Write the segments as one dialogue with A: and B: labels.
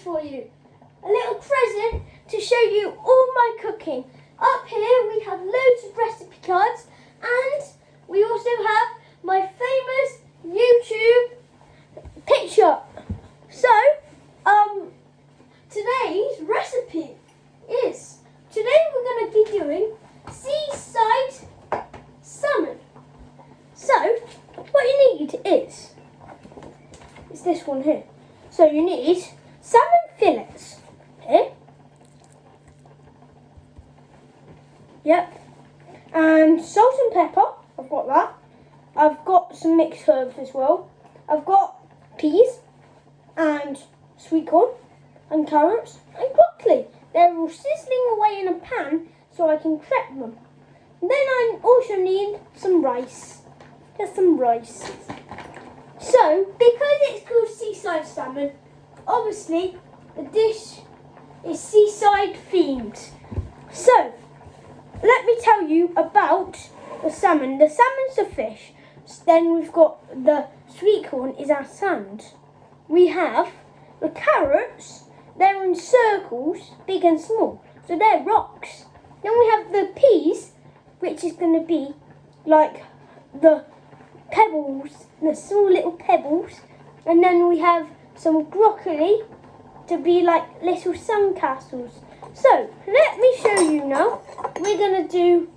A: for you. A little present to show you all my cooking. Up here we have loads of recipe cards, and we also have my famous YouTube picture. So, today's recipe is, today we're going to be doing Seaside Salmon. So, what you need is this one here. So you need salmon fillets here. Yep. And salt and pepper, I've got that. I've got some mixed herbs as well. I've got peas and sweet corn and carrots and broccoli. They're all sizzling away in a pan so I can prep them. And then I also need some rice. Just some rice. So, because it's called Seaside Salmon, obviously the dish is seaside themed. So, let me tell you about the salmon. The salmon's a fish. Then we've got the sweet corn is our sand. We have the carrots. They're in circles, big and small. So they're rocks. Then we have the peas, which is going to be like the pebbles, the small little pebbles. And then we have some broccoli to be like little sandcastles. So, let me show you now. We're going to do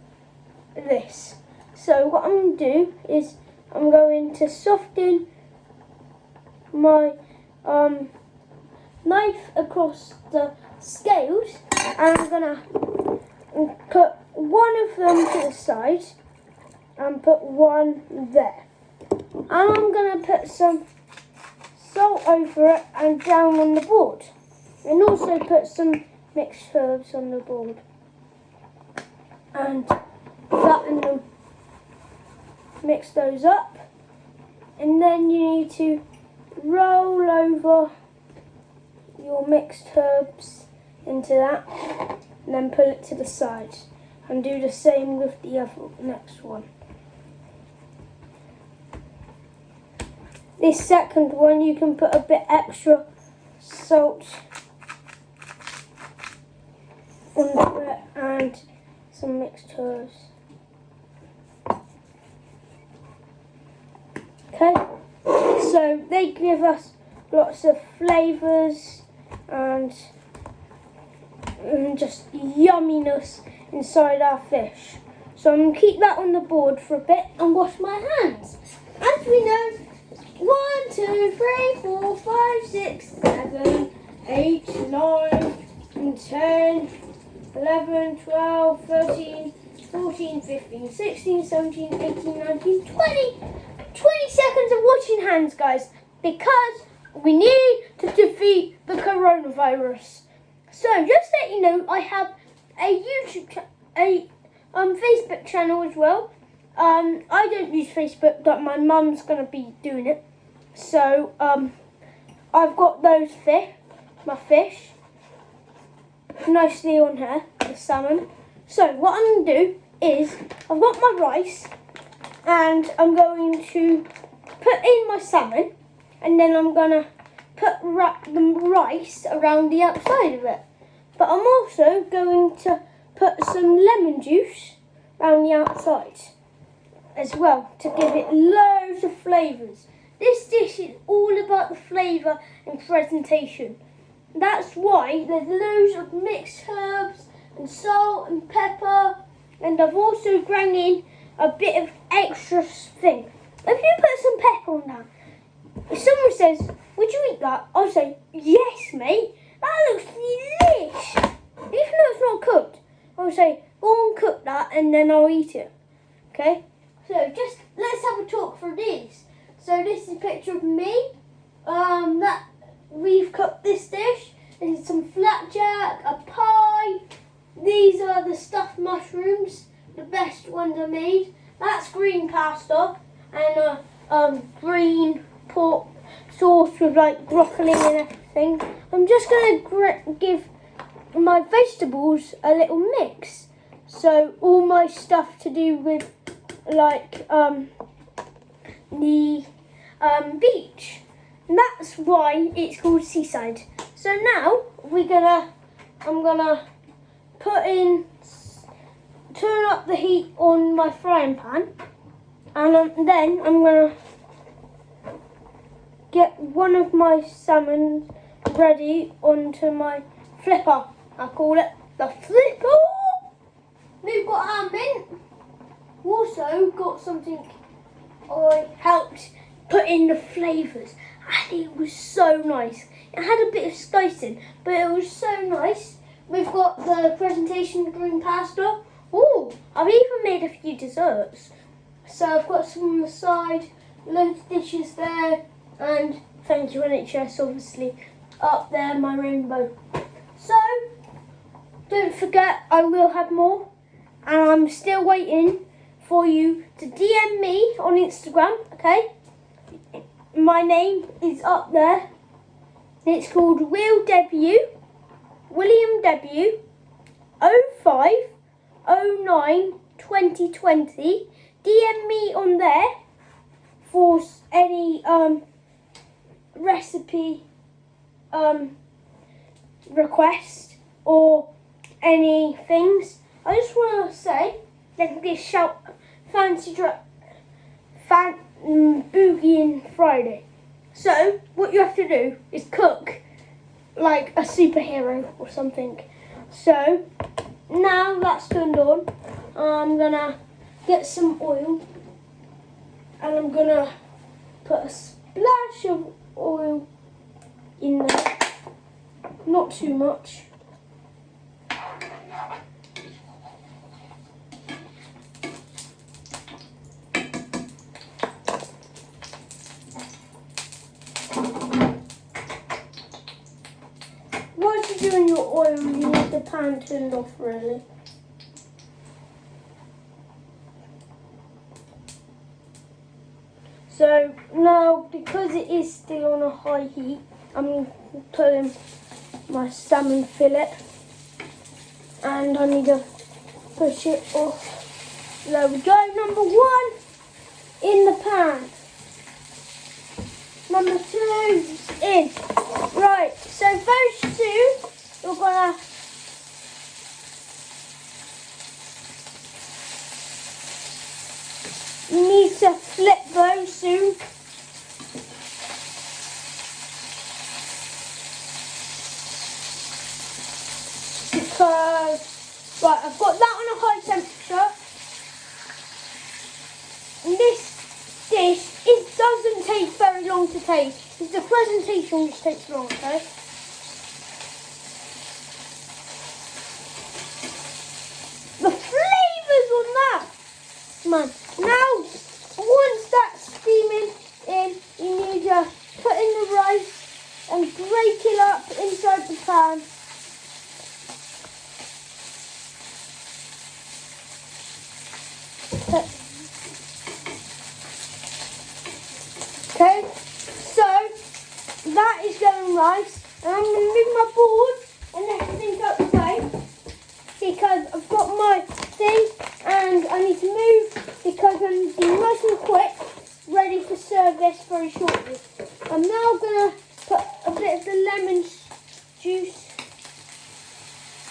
A: this. So, what I'm going to do is I'm going to soften my knife across the scales, and I'm going to put one of them to the side and put one there. And I'm going to put some salt over it and down on the board. And also put some mixed herbs on the board. And flatten them. Mix those up. And then you need to roll over your mixed herbs into that. And then pull it to the side. And do the same with the next one. This second one, you can put a bit extra salt under it and some mixed herbs. Okay, so they give us lots of flavours and just yumminess inside our fish. So I'm going to keep that on the board for a bit and wash my hands. As we know, 1, 2, 3, 4, 5, 6, 7, 8, 9, and 10, 11, 12, 13, 14, 15, 16, 17, 18, 19, 20. 20 seconds of washing hands, guys, because we need to defeat the coronavirus. So, just to let you know, I have a Facebook channel as well. I don't use Facebook, but my mum's going to be doing it. So, I've got those my fish, nicely on here, the salmon. So, what I'm going to do is, I've got my rice, and I'm going to put in my salmon, and then I'm going to put the rice around the outside of it. But I'm also going to put some lemon juice around the outside as well to give it loads of flavours. This dish is all about the flavour and presentation. That's why there's loads of mixed herbs and salt and pepper, and I've also ground in a bit of extra thing. If you put some pepper on that, if someone says, "Would you eat that?" I'll say, "Yes, mate. That looks delish." Even though it's not cooked, I'll say, "Go and cook that, and then I'll eat it." Okay. So just let's have a talk for these. So this is a picture of me. That we've cooked this dish. This is some flapjack, a pie. These are the stuffed mushrooms, the best ones I made. That's green pasta and a green pork sauce with like broccoli and everything. I'm just gonna give my vegetables a little mix. So all my stuff to do with like the beach. And that's why it's called Seaside. So now I'm gonna turn up the heat on my frying pan, and then I'm gonna get one of my salmon ready onto my flipper. I call it the flipper. We've got our mint. Also got something I helped put in the flavours, and it was so nice. It had a bit of spicing, but it was so nice. We've got the presentation green pasta. Oh, I've even made a few desserts. So I've got some on the side, loads of dishes there, and thank you NHS obviously up there, my rainbow. So don't forget, I will have more, and I'm still waiting for you to DM me on Instagram, okay? My name is up there. It's called William W 0509 2020. DM me on there for any recipe request or any things. I just want to say, let me shout Boogieing Friday. So what you have to do is cook like a superhero or something. So now that's turned on, I'm gonna get some oil and I'm gonna put a splash of oil in there, not too much. Whilst you're doing your oil, you need the pan turned off really. So now, because it is still on a high heat, I'm putting my salmon fillet, and I need to push it off. There we go, number 1 in the pan. Number 2 in. Right, so those two, we're gonna need to flip those soon. Because, right, I've got that on a high temperature. And this dish, it doesn't take very long to taste. It's the presentation which takes long, okay? The flavours on that! Come on. Now, once that's steaming in, you need to put in the rice and break it up inside the pan. Okay, so that is going rice, and I'm going to move my board and everything out the way because I've got my thing and I need to move because I need to be nice and quick, ready for service very shortly. I'm now going to put a bit of the lemon juice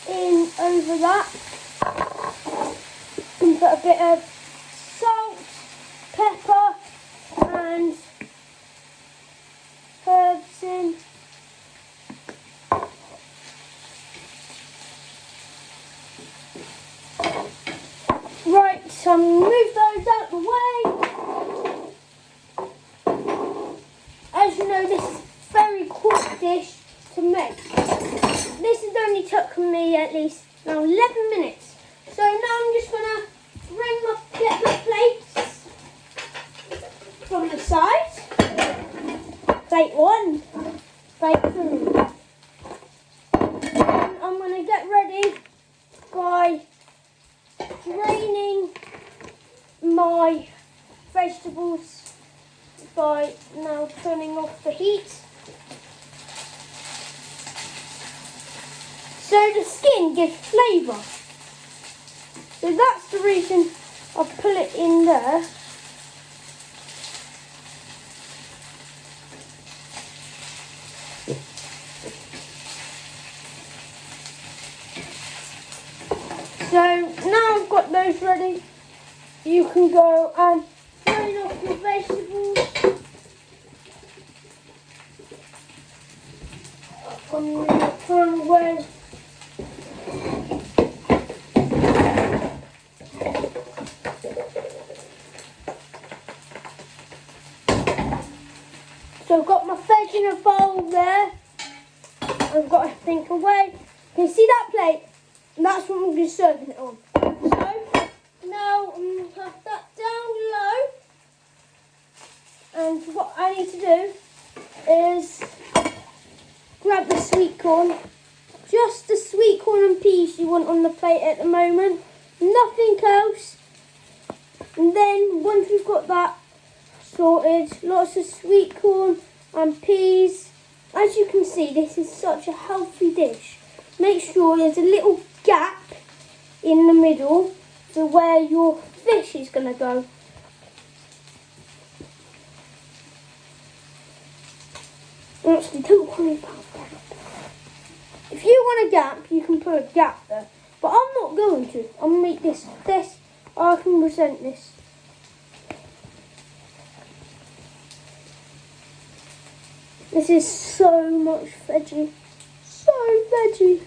A: in over that and put a bit of salt, pepper and herbs in. Right, so I'm going to move those out the way. As you know, this is a very quick dish to make. This has only took me at least now 11 minutes. So now I'm just going to get my plates from the side. Plate 1, plate 2. And I'm going to get ready by draining my vegetables by now turning off the heat. So the skin gives flavour. So that's the reason I put it in there. those ready, you can go and drain off your vegetables. On the pan away. So I've got my veg in a bowl there. I've got everything away. Can you see that plate? And that's what I'm going to be serving it on. So now I'm going to put that down low. And what I need to do is grab the sweet corn. Just the sweet corn and peas you want on the plate at the moment. Nothing else. And then once we've got that sorted, lots of sweet corn and peas. As you can see, this is such a healthy dish. Make sure there's a little gap in the middle to where your fish is going to go. Actually, don't worry about that. If you want a gap, you can put a gap there. But I'm not going to. I'm going to make this. I can present this. This is so much veggie. So veggie.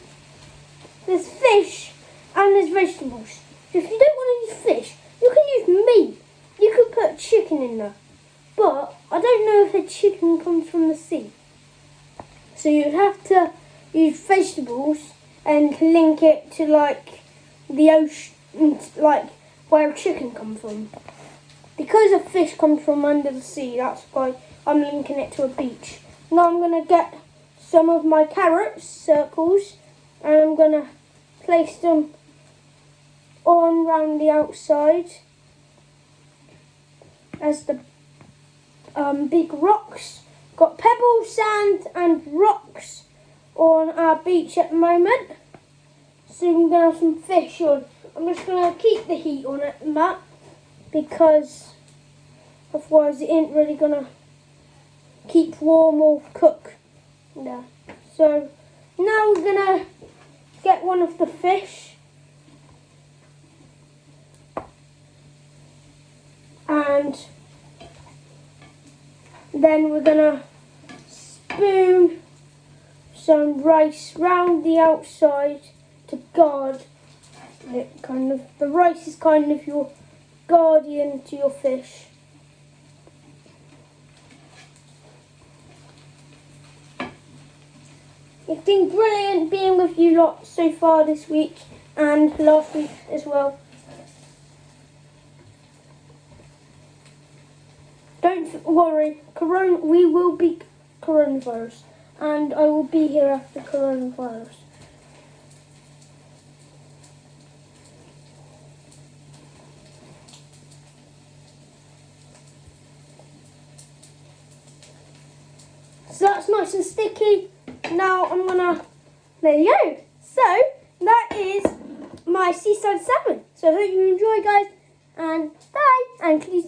A: There's fish and there's vegetables. If you don't want to use fish, you can use meat. You could put chicken in there. But I don't know if the chicken comes from the sea. So you'd have to use vegetables and link it to like the ocean, like where chicken comes from. Because a fish comes from under the sea, that's why I'm linking it to a beach. Now I'm going to get some of my carrots, circles, and I'm going to place them on round the outside as the big rocks. Got pebbles, sand and rocks on our beach at the moment. So I'm going to have some fish on. I'm just going to keep the heat on it and that, because otherwise it ain't really going to keep warm or cook there. So now we're going to get one of the fish and then we're going to spoon some rice round the outside to guard it. The rice is kind of your guardian to your fish. It's been brilliant being with you lot so far this week and last week as well. Don't worry, we will beat coronavirus, and I will be here after coronavirus. So that's nice and sticky. Now I'm gonna, there you go. So that is my seaside salmon. So I hope you enjoy, guys, and bye. And please